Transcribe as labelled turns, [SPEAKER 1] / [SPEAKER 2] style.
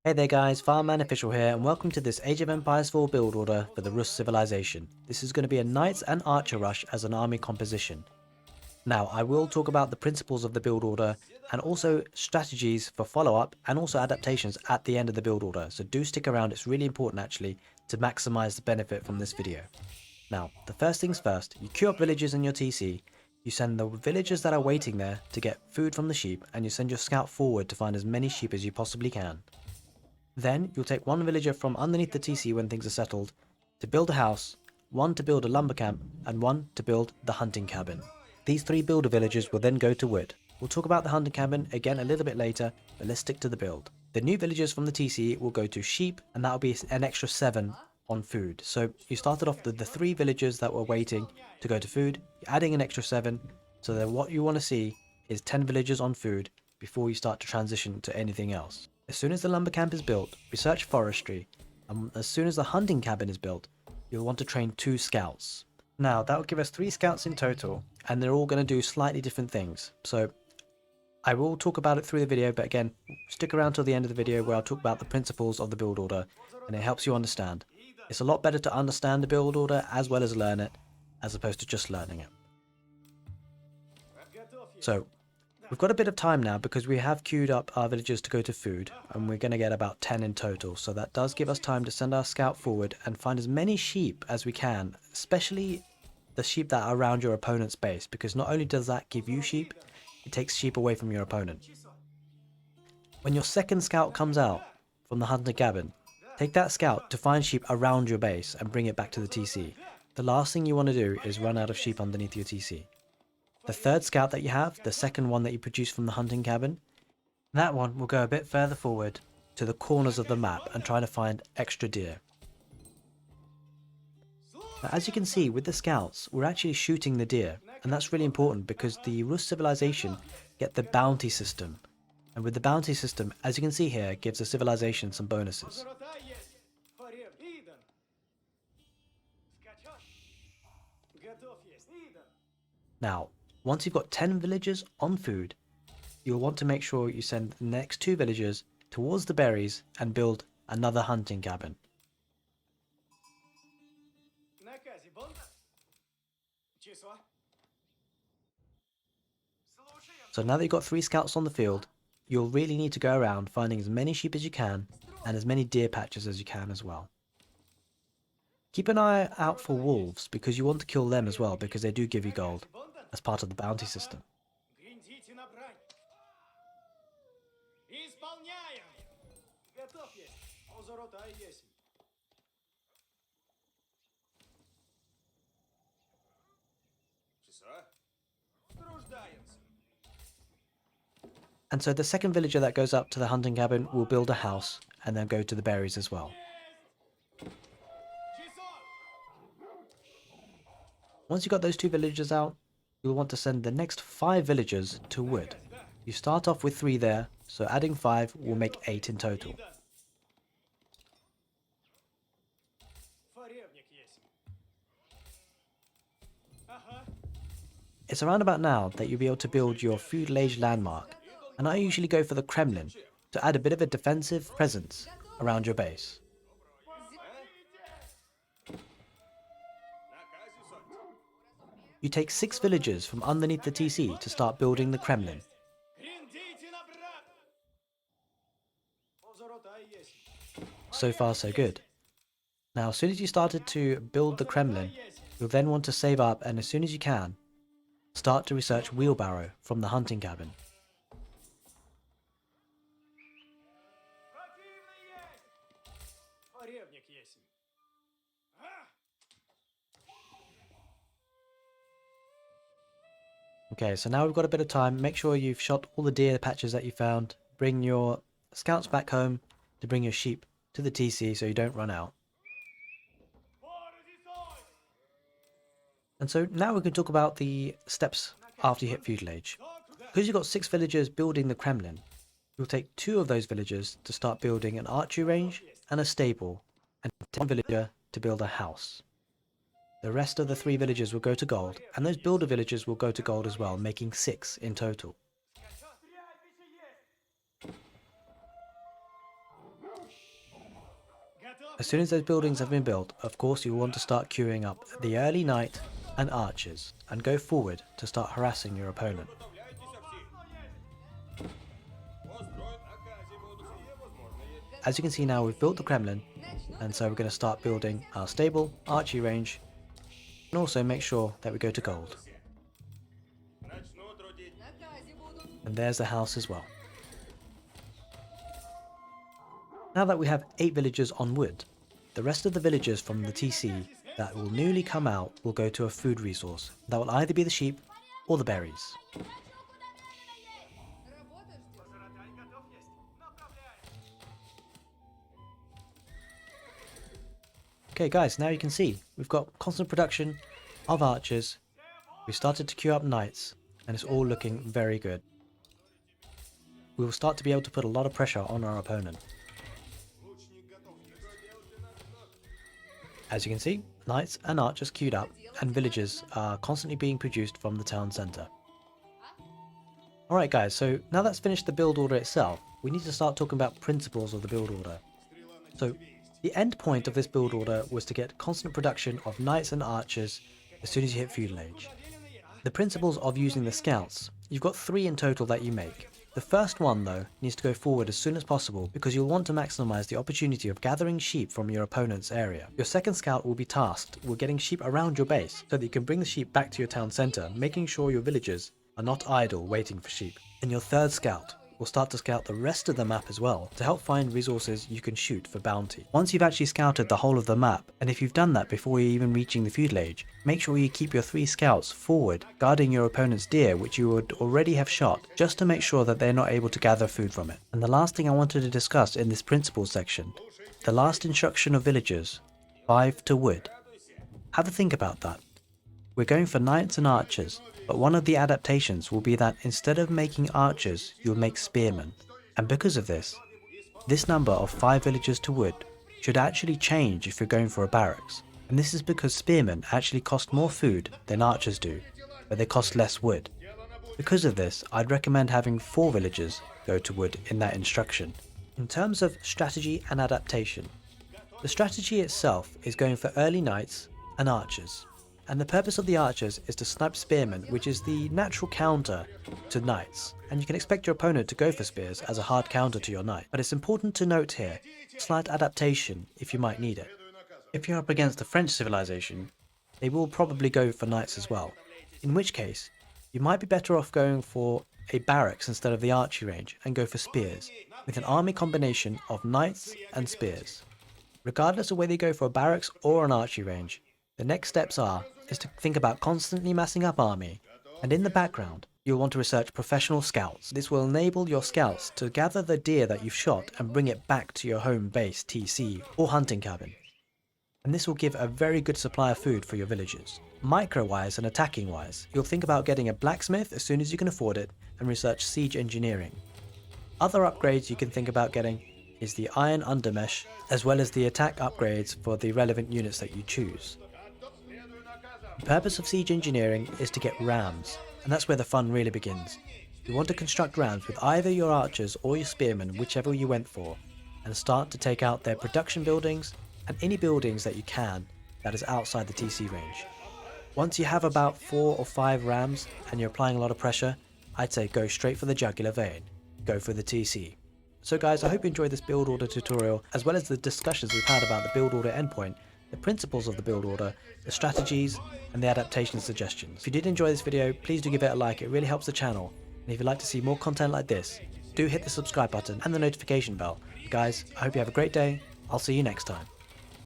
[SPEAKER 1] Hey there guys, Fireman Official here, and welcome to this Age of Empires 4 build order for the Rus civilization. This is going to be a Knights and Archer rush as an army composition. Now, I will talk about the principles of the build order and also strategies for follow-up and also adaptations at the end of the build order, so do stick around, it's really important actually to maximize the benefit from this video. Now, the first things first, you queue up villages in your TC, you send the villagers that are waiting there to get food from the sheep, and you send your scout forward to find as many sheep as you possibly can. Then you'll take one villager from underneath the TC when things are settled to build a house, one to build a lumber camp, and one to build the hunting cabin. These three builder villagers will then go to wood. We'll talk about the hunting cabin again a little bit later, but let's stick to the build. The new villagers from the TC will go to sheep, and that'll be an extra 7 on food. So you started off with the 3 villagers that were waiting to go to food, you're adding an extra 7, so then what you want to see is 10 villagers on food before you start to transition to anything else. As soon as the lumber camp is built, research forestry, and as soon as the hunting cabin is built, you'll want to train 2 scouts. Now that will give us 3 scouts in total, and they're all going to do slightly different things. So I will talk about it through the video, but again, stick around till the end of the video where I'll talk about the principles of the build order, and it helps you understand. It's a lot better to understand the build order as well as learn it, as opposed to just learning it. So we've got a bit of time now because we have queued up our villagers to go to food, and we're going to get about 10 in total, so that does give us time to send our scout forward and find as many sheep as we can, especially the sheep that are around your opponent's base, because not only does that give you sheep, it takes sheep away from your opponent. When your second scout comes out from the hunting cabin, take that scout to find sheep around your base and bring it back to the TC. The last thing you want to do is run out of sheep underneath your TC. The third scout that you have, the second one that you produce from the hunting cabin, that one will go a bit further forward to the corners of the map and try to find extra deer. Now, as you can see with the scouts, we're actually shooting the deer, and that's really important because the Rus civilization get the bounty system, and with the bounty system, as you can see here, it gives the civilization some bonuses. Now, once you've got 10 villagers on food, you'll want to make sure you send the next 2 villagers towards the berries and build another hunting cabin. So now that you've got 3 scouts on the field, you'll really need to go around finding as many sheep as you can and as many deer patches as you can as well. Keep an eye out for wolves because you want to kill them as well because they do give you gold as part of the bounty system. And so the second villager that goes up to the hunting cabin will build a house and then go to the berries as well. Once you've got those 2 villagers out, you'll want to send the next 5 villagers to wood. You start off with 3 there, so adding 5 will make 8 in total. It's around about now that you'll be able to build your feudal age landmark, and I usually go for the Kremlin to add a bit of a defensive presence around your base. You take 6 villagers from underneath the TC to start building the Kremlin. So far so good. Now as soon as you started to build the Kremlin, you'll then want to save up, and as soon as you can, start to research wheelbarrow from the hunting cabin. Okay, so now we've got a bit of time. Make sure you've shot all the deer patches that you found. Bring your scouts back home to bring your sheep to the TC so you don't run out. And so now we can talk about the steps after you hit feudal age. Because you've got 6 villagers building the Kremlin, you'll take 2 of those villagers to start building an archery range and a stable, and 1 villager to build a house. The rest of the 3 villagers will go to gold, and those builder villagers will go to gold as well, making 6 in total. As soon as those buildings have been built, of course you want to start queuing up the early knight and archers and go forward to start harassing your opponent. As you can see now, we've built the Kremlin, and so we're going to start building our stable, archery range, and also make sure that we go to gold. And there's the house as well. Now that we have 8 villagers on wood, the rest of the villagers from the TC that will newly come out will go to a food resource. That will either be the sheep or the berries. Okay guys, now you can see we've got constant production of archers. We've started to queue up knights, and it's all looking very good. We will start to be able to put a lot of pressure on our opponent. As you can see, knights and archers queued up, and villagers are constantly being produced from the town centre. Alright guys, so now that's finished the build order itself, we need to start talking about principles of the build order. So the end point of this build order was to get constant production of knights and archers as soon as you hit feudal age. The principles of using the scouts, you've got 3 in total that you make. The first one though needs to go forward as soon as possible because you'll want to maximise the opportunity of gathering sheep from your opponent's area. Your second scout will be tasked with getting sheep around your base so that you can bring the sheep back to your town centre, making sure your villagers are not idle waiting for sheep. And your third scout will start to scout the rest of the map as well to help find resources you can shoot for bounty. Once you've actually scouted the whole of the map, and if you've done that before you're even reaching the feudal age, make sure you keep your 3 scouts forward guarding your opponent's deer which you would already have shot, just to make sure that they're not able to gather food from it. And the last thing I wanted to discuss in this principles section, the last instruction of villagers, 5 to wood. Have a think about that. We're going for knights and archers, but one of the adaptations will be that instead of making archers, you'll make spearmen. And because of this number of 5 villagers to wood should actually change if you're going for a barracks. And this is because spearmen actually cost more food than archers do, but they cost less wood. Because of this, I'd recommend having 4 villagers go to wood in that instruction. In terms of strategy and adaptation, the strategy itself is going for early knights and archers. And the purpose of the archers is to snipe spearmen, which is the natural counter to knights. And you can expect your opponent to go for spears as a hard counter to your knight. But it's important to note here, slight adaptation if you might need it. If you're up against a French civilization, they will probably go for knights as well. In which case, you might be better off going for a barracks instead of the archery range and go for spears, with an army combination of knights and spears. Regardless of whether you go for a barracks or an archery range, the next steps is to think about constantly massing up army, and in the background, you'll want to research professional scouts. This will enable your scouts to gather the deer that you've shot and bring it back to your home base, TC, or hunting cabin. And this will give a very good supply of food for your villagers. Micro-wise and attacking-wise, you'll think about getting a blacksmith as soon as you can afford it and research siege engineering. Other upgrades you can think about getting is the iron undermesh, as well as the attack upgrades for the relevant units that you choose. The purpose of siege engineering is to get rams, and that's where the fun really begins. You want to construct rams with either your archers or your spearmen, whichever you went for, and start to take out their production buildings and any buildings that you can that is outside the TC range. Once you have about 4 or 5 rams and you're applying a lot of pressure, I'd say go straight for the jugular vein, go for the TC. So guys, I hope you enjoyed this build order tutorial, as well as the discussions we've had about the build order endpoint, the principles of the build order, the strategies, and the adaptation suggestions. If you did enjoy this video, please do give it a like, it really helps the channel. And if you'd like to see more content like this, do hit the subscribe button and the notification bell. Guys, I hope you have a great day. I'll see you next time.